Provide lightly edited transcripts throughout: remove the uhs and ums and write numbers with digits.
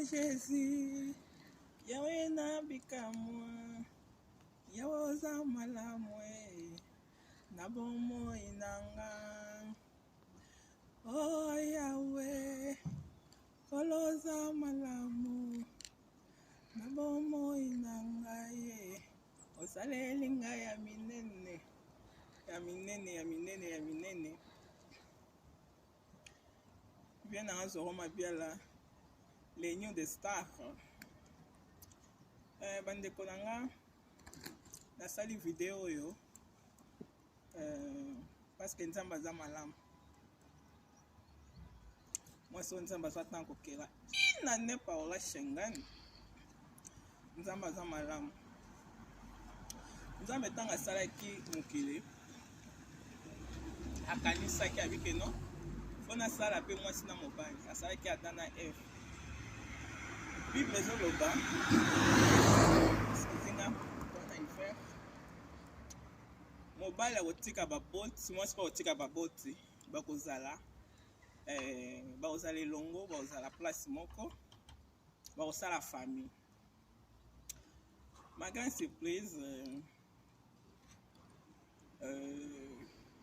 Jésus, yawe na bikamwa, yawe oza malamu na bomo inanga. Oh yawe, koloza malamu na bomo inanga osaleli ngai ya minene, ya minene, ya minene, ya minene. Bien na zoro mabiala les New de Star. Bandeko nanga nasali video yo parce que nzamba za malamu. Moi so nzamba za tanko kela ina ne Paola Shengani. Nzamba za malamu. Nzamba tanga salaki mukili akanisaki abike no fona sala pe mwasi na mobali asalaki atana F Bible ezoloba mobali akotika baboti mwasi mpe akotika baboti bakozala elongo bakozala place moko bakosala famille. Ma grande surprise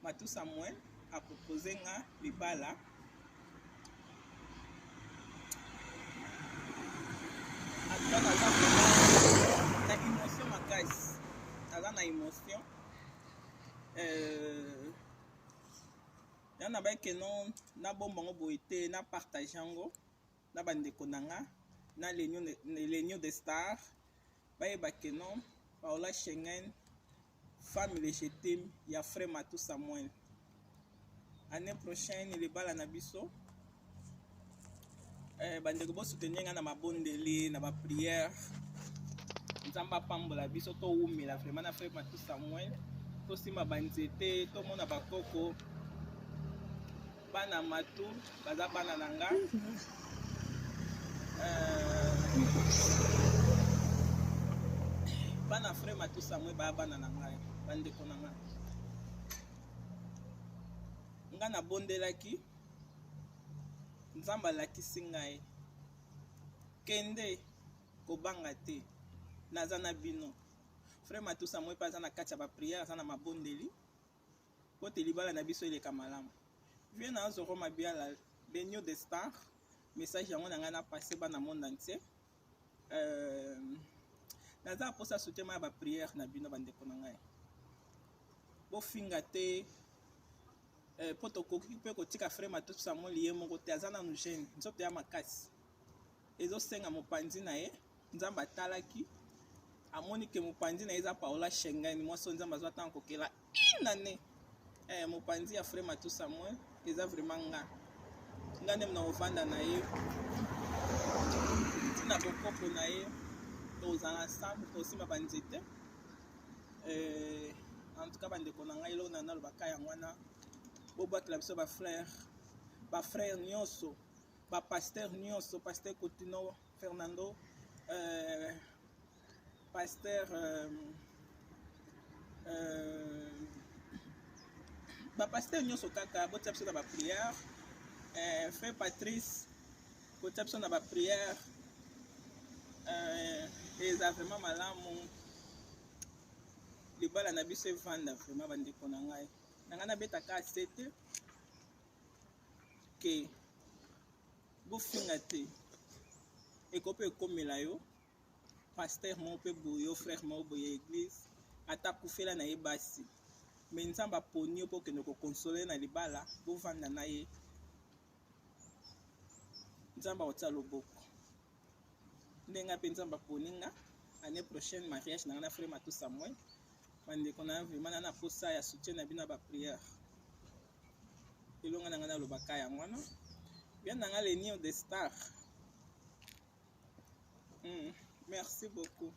Matou Samuel a proposé nga libala na émotion makasi aza na émotion yana bayeke non na bombango boye te na partage yango na bandeko na nga na les New de Star bayebake non Paola Shengani femme légitime ya frère Matou Samuel. Année prochaine libala na biso bandeko bo soutenir nga na mabondeli na ba prière nzamba pambola biso to umila vraiment na frère Matou Samuel to sima banzete to mona bakoko bana Matou baza bana nanga bana frère Matou Samuel ba bana nanga bandeko nanga nga na bondelaki nzamba lakisi ngai kende kobanga te naza na bino frère Matou Samuel pa aza na kati ya ba prière aza na mabondeli po te libala na biso eleka malamu. Vie na zoro mabiala les New de Star message yango na ngai na passé bana monde entier naza posa soutien ma ba prière na bino bandeko na ngai bo finga te po tokoki mpe kotika frère Matou Samuel ye moko te aza nanu jeune nzoto ya makasi ezosenga mopanzi na ye nzambe atalaki amoni ke mopanzi na ye eza Paola Shengani mwasi nzambe azwa ntango kokela inane mopanzi ya frère Matou Samuel eza vraiment nga nde na ovanda na ye ntina bokoko na ye tozala ensemble tosima banzete en tout cas bandeko na ngai eloko na nalobaka yango wana bobwakela biso bafrère nyonso bapaster nyonso paster Coutinho Fernando paster bapaster nyonso kaka botia biso na baprière frère Patrice botia biso na baprière eza vraiment malamu libala na biso evanda vraiment bandeko na ngai nanga nabetaka asete ke bofinga te ekope ekomela yo paster moko mpe boye yo frère moko boye église ata kufela na ye basi me nzambe aponi yo mpo okende kokonsole na libala bovanda na ye nzambe akotia loboko ndenge mpe nzambe aponi nga année prochaine mariage nanga na frère Matou Samuel bandeko na vraiment na posa ya soutien na bino ba prière elonga nanga nalobaka yango wana bien nanga les New de Star. Merci beaucoup.